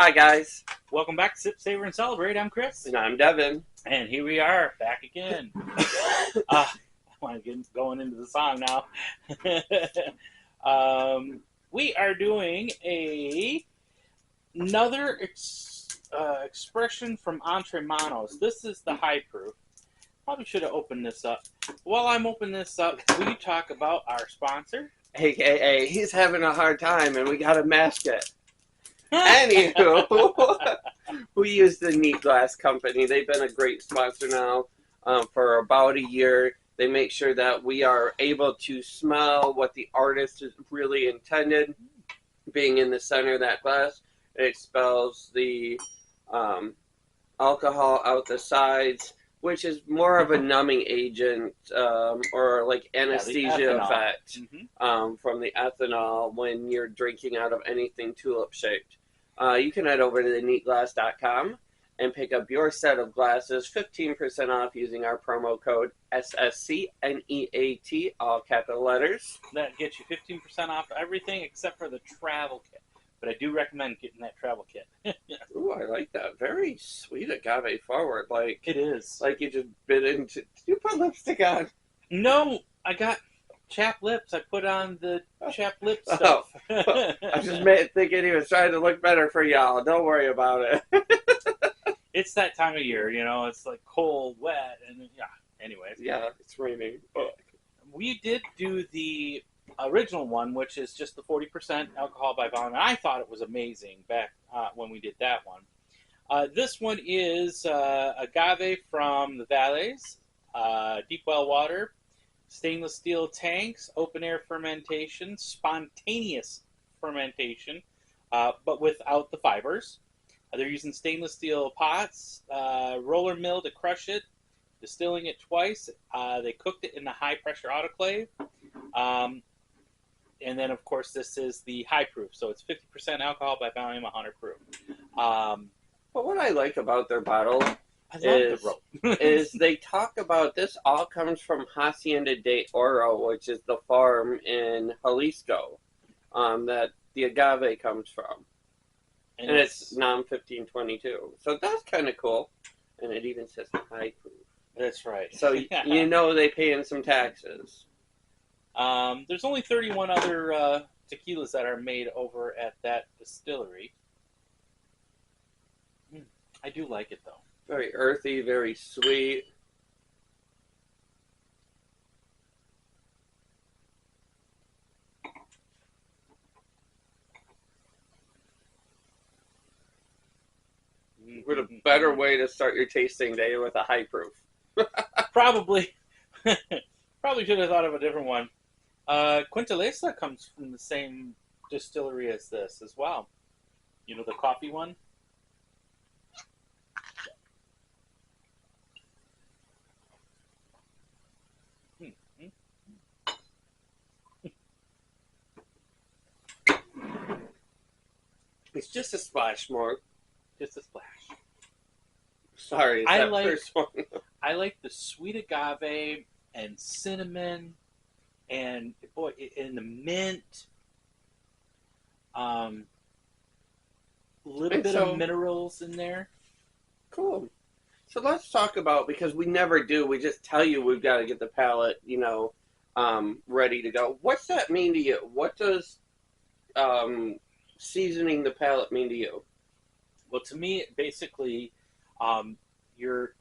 Hi, guys. Welcome back to Sip, Savor, and Celebrate. I'm Chris. And I'm Devin. And here we are, back again. I want to get going into the song now. We are doing another expression from Entremonos. This is the high proof. Probably should have opened this up. While I'm opening this up, will you talk about our sponsor? AKA, he's having a hard time and we got to mask it. Anywho, we use the Neat Glass Company. They've been a great sponsor now for about a year. They make sure that we are able to smell what the artist is really intended. Being in the center of that glass, it expels the alcohol out the sides, which is more of a numbing agent or like anesthesia effect from the ethanol when you're drinking out of anything tulip shaped. You can head over to theneatglass.com and pick up your set of glasses, 15% off using our promo code SSCNEAT, all capital letters. That gets you 15% off everything except for the travel kit. But I do recommend getting that travel kit. Ooh, I like that. Very sweet agave forward. Like it is. Like you just bit into... Did you put lipstick on? No, I got chapped lips. I put on the chapped lip stuff. I just thinking he was trying to look better for y'all. Don't worry about it. It's that time of year, you know. It's like cold, wet, and yeah. Anyway. Yeah, it's raining. Oh. We did do the original one, which is just the 40% alcohol by volume. I thought it was amazing back when we did that one. This one is agave from the Valleys, deep well water, stainless steel tanks, open air fermentation, spontaneous fermentation, but without the fibers. They're using stainless steel pots, roller mill to crush it, distilling it twice. They cooked it in the high pressure autoclave. And then, of course, this is the high proof. So it's 50% alcohol by volume, 100 proof. But what I like about their bottle is they talk about this all comes from Hacienda de Oro, which is the farm in Jalisco that the agave comes from. And it's NOM 1522. So that's kind of cool. And it even says high proof. That's right. So you know they pay in some taxes. There's only 31 other tequilas that are made over at that distillery. I do like it, though. Very earthy, very sweet. What a better way to start your tasting day with a high proof. Probably. Probably should have thought of a different one. Quintalesa comes from the same distillery as this as well. You know, the coffee one? It's just a splash more. Just a splash. Sorry, first one. I like the sweet agave and cinnamon and boy, and the mint. Little bit of minerals in there. Cool. So let's talk about, because we never do, we just tell you we've got to get the palate, ready to go. What's that mean to you? What does seasoning the palate mean to you? Well, to me, basically, your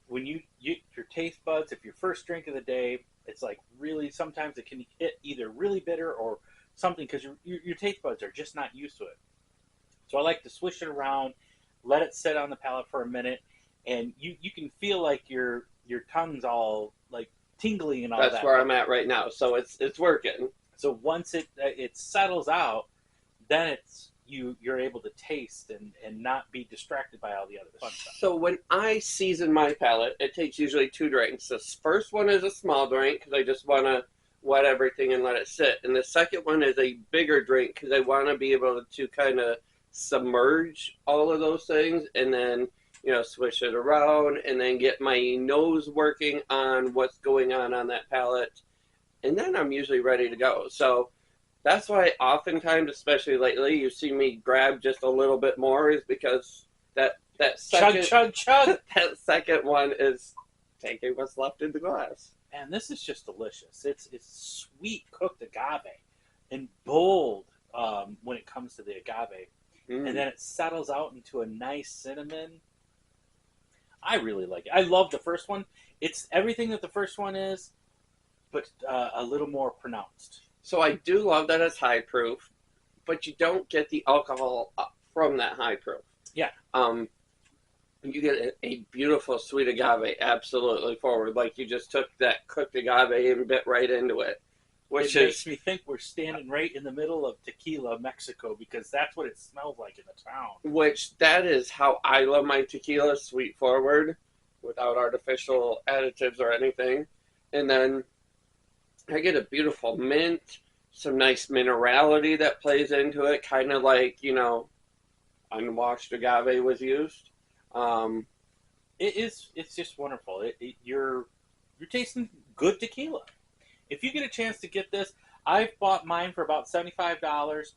taste buds, if your first drink of the day, it's like really, sometimes it can hit either really bitter or something because your taste buds are just not used to it. So I like to swish it around, let it sit on the palate for a minute, and you can feel like your tongue's all like tingling and all that. That's where I'm at right now. So it's working. So once it settles out, then you're able to taste and not be distracted by all the other fun stuff. So when I season my palate, it takes usually 2 drinks. The first one is a small drink because I just want to wet everything and let it sit. And the second one is a bigger drink because I want to be able to kind of submerge all of those things and then, swish it around and then get my nose working on what's going on that palate. And then I'm usually ready to go. So That's why oftentimes, especially lately, you see me grab just a little bit more is because that second Chug, chug, chug. that second one is taking what's left in the glass. And this is just delicious. It's sweet cooked agave and bold when it comes to the agave. Mm. And then it settles out into a nice cinnamon. I really like it. I love the first one. It's everything that the first one is, but a little more pronounced. So I do love that it's high proof, but you don't get the alcohol from that high proof. Yeah. You get a beautiful sweet agave absolutely forward. Like you just took that cooked agave and bit right into it. Which makes me think we're standing right in the middle of tequila, Mexico, because that's what it smells like in the town. Which that is how I love my tequila, sweet forward, without artificial additives or anything. And then I get a beautiful mint, some nice minerality that plays into it, kind of like, unwashed agave was used. It's just wonderful. You're tasting good tequila. If you get a chance to get this, I've bought mine for about $75.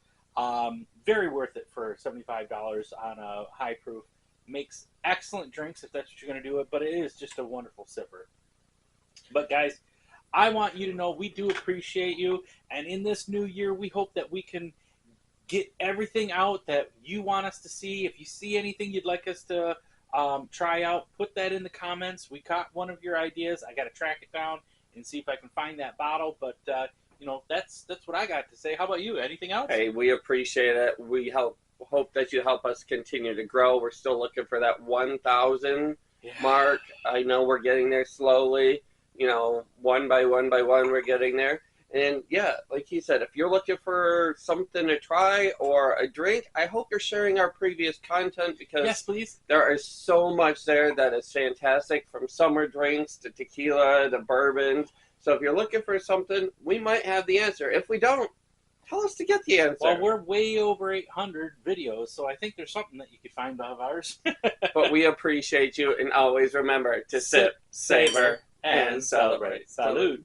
Very worth it for $75 on a high proof. Makes excellent drinks if that's what you're going to do it, but it is just a wonderful sipper. But guys, I want you to know we do appreciate you, and in this new year, we hope that we can get everything out that you want us to see. If you see anything you'd like us to try out, put that in the comments. We caught one of your ideas. I got to track it down and see if I can find that bottle. But that's what I got to say. How about you? Anything else? Hey, we appreciate it. We hope that you help us continue to grow. We're still looking for that 1,000 mark. I know we're getting there slowly. One by one we're getting there. And yeah, like he said, if you're looking for something to try or a drink, I hope you're sharing our previous content because yes, please. There is so much there that is fantastic, from summer drinks to tequila to bourbons. So if you're looking for something, we might have the answer. If we don't, tell us to get the answer. Well, we're way over 800 videos, so I think there's something that you could find of ours. But we appreciate you, and always remember to sip, savor, and celebrate. Salud.